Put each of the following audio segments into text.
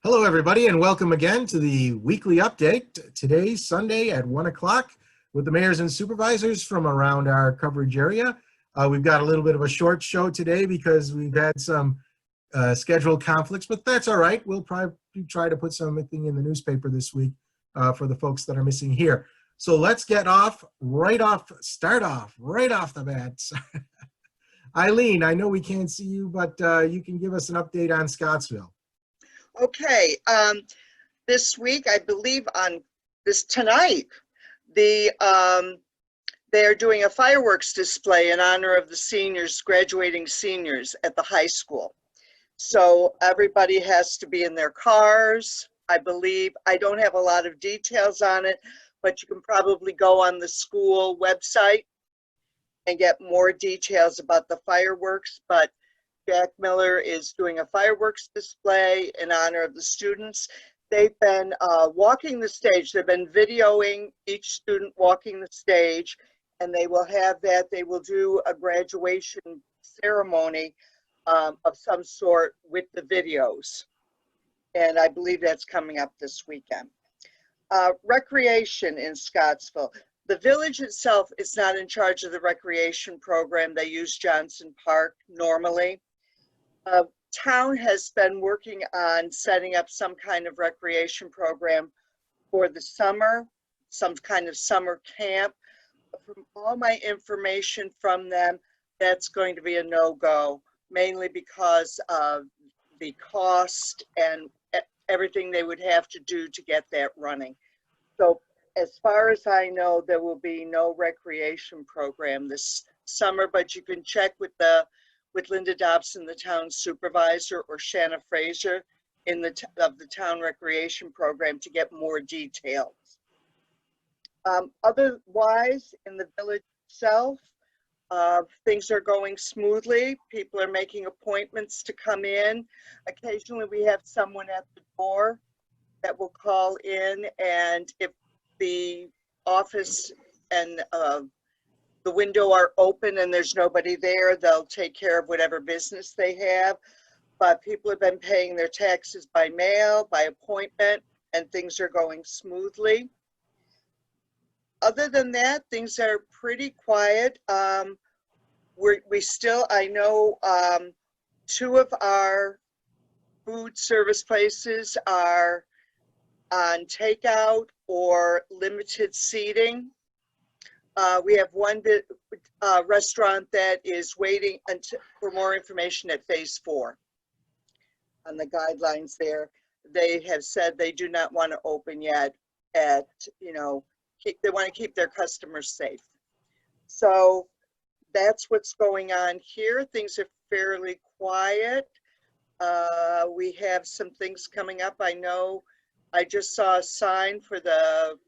Hello, everybody, and welcome again to the weekly update. Today's Sunday at 1 o'clock with the mayors and supervisors from around our coverage area. We've got a little bit of a short show today because we've had some scheduled conflicts, but that's all right. We'll probably try to put something in the newspaper this week for the folks that are missing here. So let's get start off right off the bat. Eileen, I know we can't see you, but you can give us an update on Scottsville. Okay, this week, I believe tonight, they're doing a fireworks display in honor of the graduating seniors at the high school. So everybody has to be in their cars, I believe. I don't have a lot of details on it, but you can probably go on the school website and get more details about the fireworks. But Jack Miller is doing a fireworks display in honor of the students. They've been walking the stage. They've been videoing each student walking the stage, and they will have that. They will do a graduation ceremony of some sort with the videos. And I believe that's coming up this weekend. Recreation in Scottsville. The village itself is not in charge of the recreation program. They use Johnson Park normally. Town has been working on setting up some kind of recreation program for the summer, some kind of summer camp. From all my information from them, that's going to be a no-go, mainly because of the cost and everything they would have to do to get that running. So as far as I know, there will be no recreation program this summer, but you can check with Linda Dobson, the town supervisor, or Shanna Fraser of the town recreation program to get more details. Otherwise, in the village itself, things are going smoothly. People are making appointments to come in. Occasionally we have someone at the door that will call in, and if the office and the window are open and there's nobody there, they'll take care of whatever business they have. But people have been paying their taxes by mail, by appointment, and things are going smoothly. Other than that, things are pretty quiet. I know two of our food service places are on takeout or limited seating. We have one restaurant that is waiting for more information at phase 4 on the guidelines there. They have said they do not want to open yet they want to keep their customers safe. So that's what's going on here. Things are fairly quiet. We have some things coming up. I know I just saw a sign for the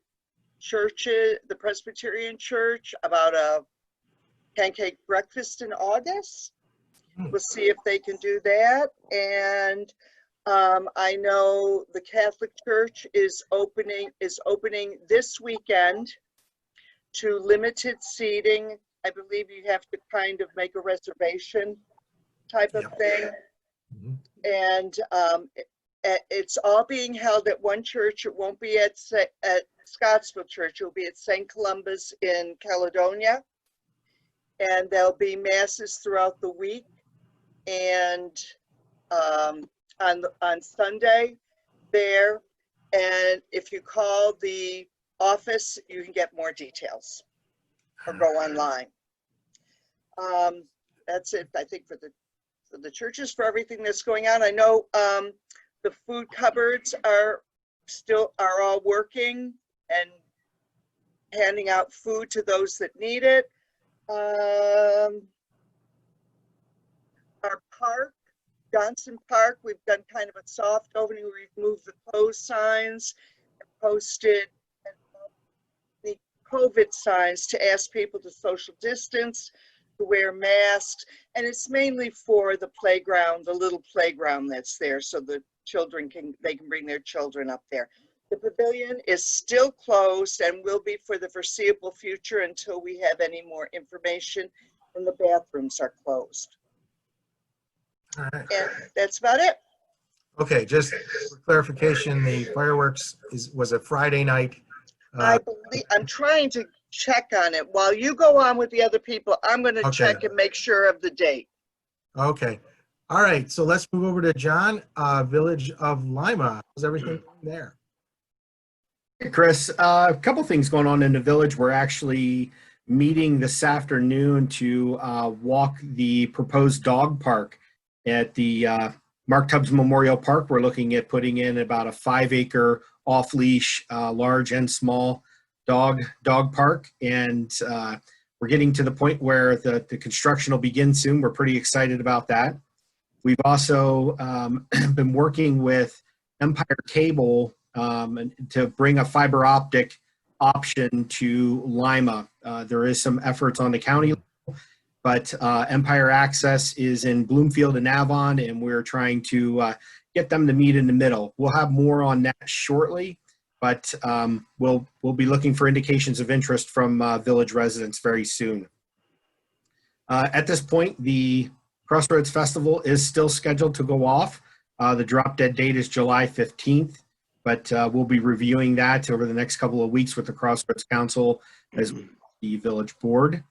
Presbyterian church about a pancake breakfast in August. We'll see if they can do that. And I know the Catholic Church is opening this weekend to limited seating. I believe you have to kind of make a reservation type of thing. And it's all being held at one church. It won't be at Scottsville Church. It'll be at St. Columba's in Caledonia. And there'll be masses throughout the week. And on Sunday there. And if you call the office, you can get more details or go online. That's it, I think, for the churches, for everything that's going on. I know the food cupboards are all working and handing out food to those that need it. Our park, Johnson Park, we've done kind of a soft opening. We've moved the closed signs and posted the COVID signs to ask people to social distance, to wear masks, and it's mainly for the playground, the little playground that's there, so the children can bring their children up there. The pavilion is still closed and will be for the foreseeable future until we have any more information, and the bathrooms are closed. All right. And that's about it. Okay, just for clarification, the fireworks was a Friday night. I believe, I'm trying to check on it. While you go on with the other people, I'm going to Okay. check and make sure of the date. Okay. All right. So let's move over to John, Village of Lima. How's everything going there? Hey, Chris, a couple things going on in the village. We're actually meeting this afternoon to walk the proposed dog park at the Mark Tubbs Memorial Park. We're looking at putting in about a 5-acre off-leash, large and small dog park, and we're getting to the point where the construction will begin soon. We're pretty excited about that. We've also been working with Empire Cable to bring a fiber optic option to Lima. There is some efforts on the county level, but Empire Access is in Bloomfield and Avon, and we're trying to get them to meet in the middle. We'll have more on that shortly, but we'll be looking for indications of interest from village residents very soon. At this point, the Crossroads Festival is still scheduled to go off. The drop dead date is July 15th. But we'll be reviewing that over the next couple of weeks with the Crossroads Council as well as the village board.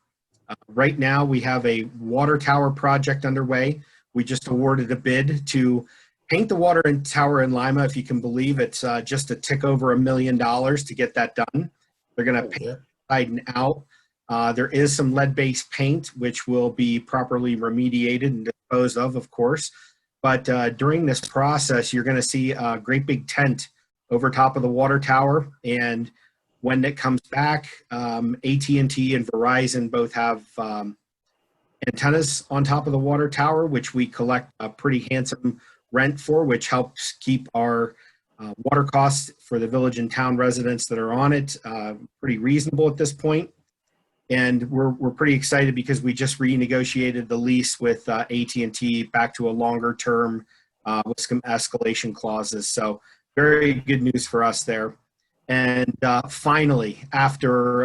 Right now, we have a water tower project underway. We just awarded a bid to paint the water tower in Lima. If you can believe it's just a tick over $1 million to get that done. They're going to paint inside and out. There is some lead-based paint, which will be properly remediated and disposed of course. But during this process, you're going to see a great big tent over top of the water tower, and when it comes back, AT&T and Verizon both have antennas on top of the water tower, which we collect a pretty handsome rent for, which helps keep our water costs for the village and town residents that are on it pretty reasonable at this point. And we're pretty excited because we just renegotiated the lease with AT&T back to a longer term with some escalation clauses. So very good news for us there. And finally, after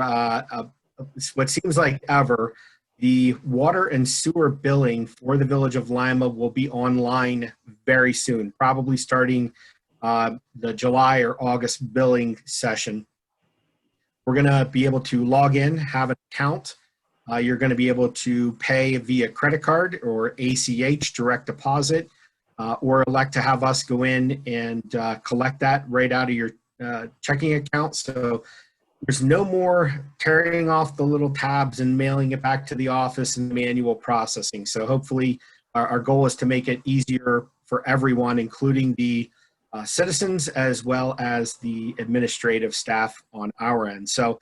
what seems like ever, the water and sewer billing for the Village of Lima will be online very soon, probably starting the July or August billing session. We're going to be able to log in, have an account. You're going to be able to pay via credit card or ACH, direct deposit, or elect to have us go in and collect that right out of your checking account. So there's no more tearing off the little tabs and mailing it back to the office and manual processing. So hopefully our goal is to make it easier for everyone, including the citizens as well as the administrative staff on our end. So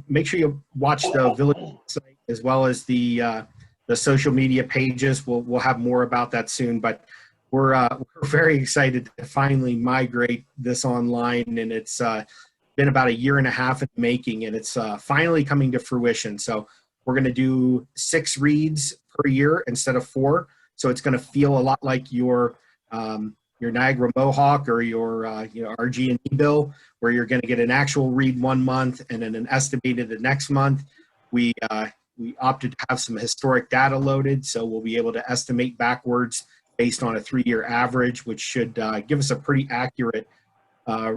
make sure you watch the village site as well as the social media pages. We'll have more about that soon, but we're very excited to finally migrate this online, and it's been about 1.5 years in the making, and it's finally coming to fruition. So we're going to do 6 reads per year instead of 4. So it's going to feel a lot like your Niagara Mohawk or your RG&E bill, where you're going to get an actual read one month and then an estimated the next month. We opted to have some historic data loaded, so we'll be able to estimate backwards based on a 3-year average, which should give us a pretty accurate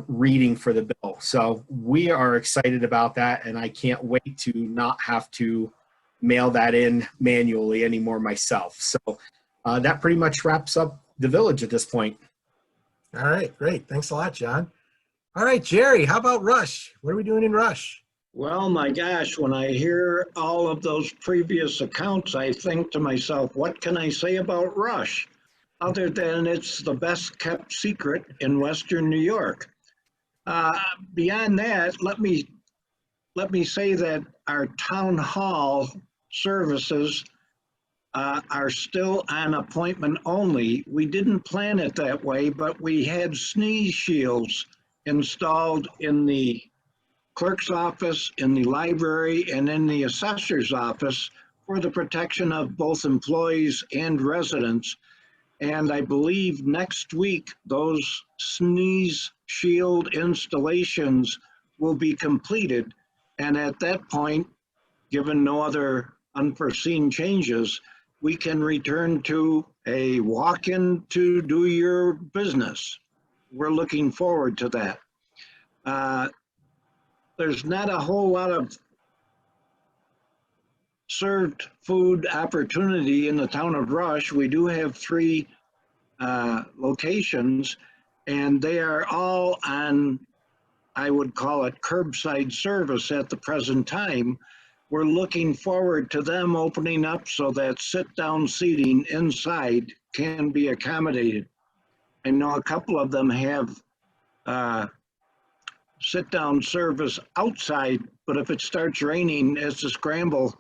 reading for the bill. So we are excited about that, and I can't wait to not have to mail that in manually anymore myself. So that pretty much wraps up the village at this point. All right, great. Thanks a lot, John. All right, Jerry, how about Rush? What are we doing in Rush? Well, my gosh, when I hear all of those previous accounts, I think to myself, what can I say about Rush? Other than it's the best kept secret in Western New York. Beyond that, let me say that our town hall services are still on appointment only. We didn't plan it that way, but we had sneeze shields installed in the clerk's office, in the library, and in the assessor's office for the protection of both employees and residents. And I believe next week, those sneeze shield installations will be completed. And at that point, given no other unforeseen changes, we can return to a walk-in to do your business. we're looking forward to that. There's not a whole lot of served food opportunity in the town of Rush. We do have 3 locations, and they are all on, I would call it curbside service at the present time. We're looking forward to them opening up so that sit-down seating inside can be accommodated. I know a couple of them have sit-down service outside, but if it starts raining, it's a scramble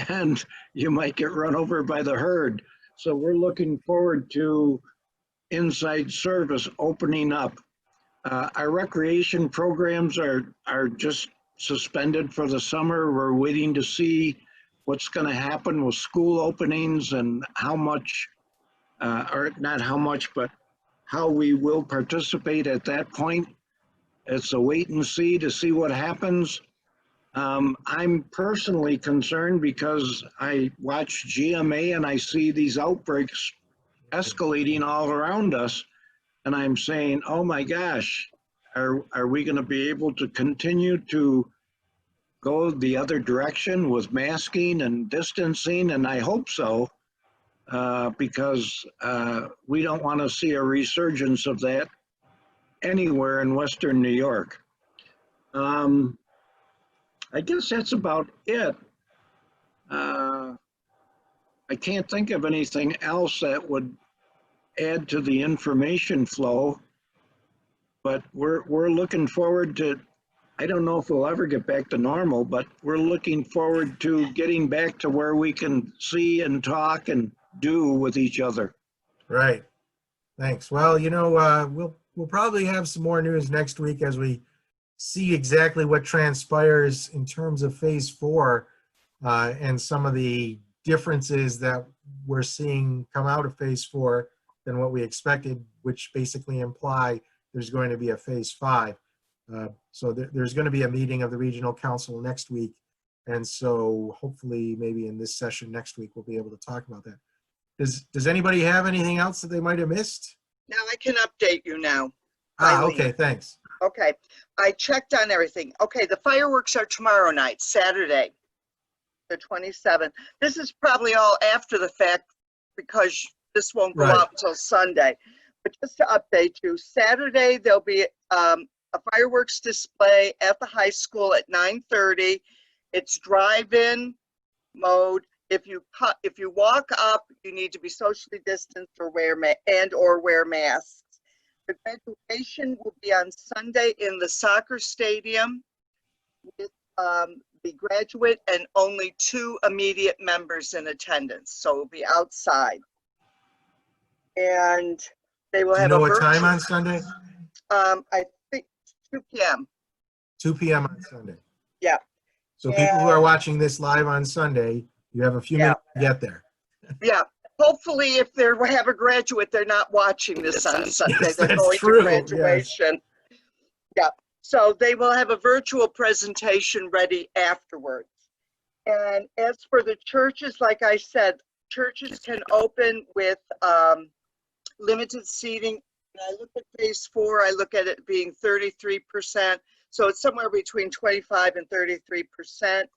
and you might get run over by the herd. So we're looking forward to inside service opening up. Our recreation programs are just suspended for the summer. We're waiting to see what's going to happen with school openings and how much, or not how much, but how we will participate at that point. It's a wait and see to see what happens. I'm personally concerned because I watch GMA and I see these outbreaks escalating all around us. And I'm saying, oh my gosh, are we going to be able to continue to go the other direction with masking and distancing? And I hope so, because we don't want to see a resurgence of that anywhere in Western New York. I guess that's about it. I can't think of anything else that would add to the information flow, but we're looking forward to, I don't know if we'll ever get back to normal, but we're looking forward to getting back to where we can see and talk and do with each other. Right. Thanks. Well, we'll probably have some more news next week as we see exactly what transpires in terms of phase 4 and some of the differences that we're seeing come out of phase 4 than what we expected, which basically imply there's going to be a phase 5. So there's going to be a meeting of the regional council next week. And so hopefully maybe in this session next week, we'll be able to talk about that. Does anybody have anything else that they might have missed? Now I can update you now. Okay, thanks. Okay, I checked on everything. Okay, the fireworks are tomorrow night, Saturday, the 27th. This is probably all after the fact because this won't go out until Sunday. But just to update you, Saturday there'll be a fireworks display at the high school at 9:30. It's drive-in mode. If you walk up, you need to be socially distanced or wear masks. The graduation will be on Sunday in the soccer stadium with the graduate and only 2 immediate members in attendance. So it'll be outside. And they will Do you have know a what time virtual, on Sunday? I think 2 p.m. 2 p.m. on Sunday. Yeah. So people who are watching this live on Sunday, you have a few minutes to get there. Yeah. Hopefully, if they have a graduate, they're not watching this on Sunday. Yes, They're that's going true, to graduation. Yes. Yeah. So they will have a virtual presentation ready afterwards. And as for the churches, like I said, churches can open with limited seating. When I look at phase 4, I look at it being 33%. So it's somewhere between 25 and 33%.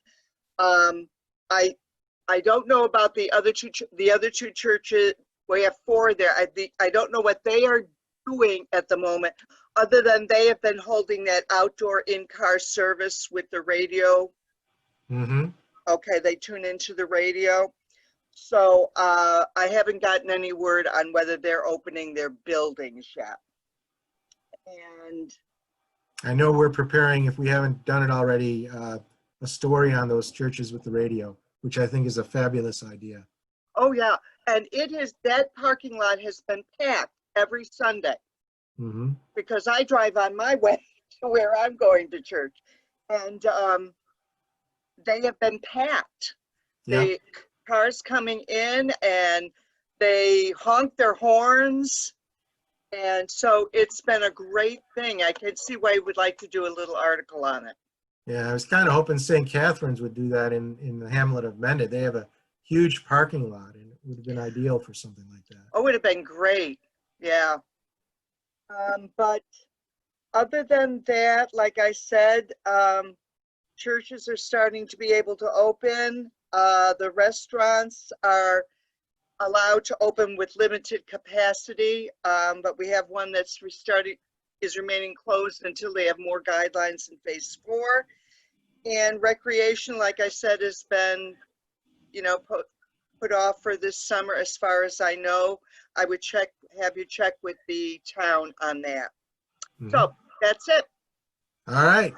I don't know about the other two churches. We have 4 there. I don't know what they are doing at the moment, other than they have been holding that outdoor in-car service with the radio. Mm-hmm. Okay, they tune into the radio. So I haven't gotten any word on whether they're opening their buildings yet. And I know we're preparing, if we haven't done it already, a story on those churches with the radio, which I think is a fabulous idea. oh yeah, and that parking lot has been packed every Sunday. Mm-hmm. Because I drive on my way to where I'm going to church. And they have been packed. Yeah. The cars coming in and they honk their horns. And so it's been a great thing. I can see why you would like to do a little article on it. Yeah, I was kind of hoping St. Catherine's would do that in the hamlet of Mendon. They have a huge parking lot and it would have been ideal for something like that. Oh, it would have been great. Yeah. But other than that, like I said, churches are starting to be able to open. The restaurants are allowed to open with limited capacity, but we have one that's is remaining closed until they have more guidelines in phase 4. And recreation, like I said, has been, put off for this summer. As far as I know, I would have you check with the town on that. So that's it. All right.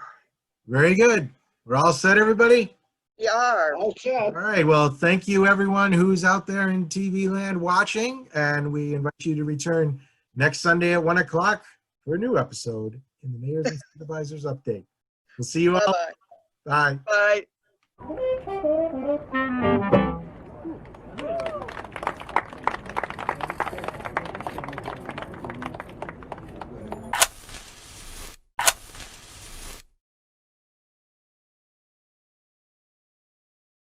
Very good. We're all set, everybody? We are. All set. All right. Well, thank you, everyone who's out there in TV land watching. And we invite you to return next Sunday at 1 o'clock for a new episode in the Mayors and Supervisors Update. We'll see you all. Bye-bye. Bye. Bye.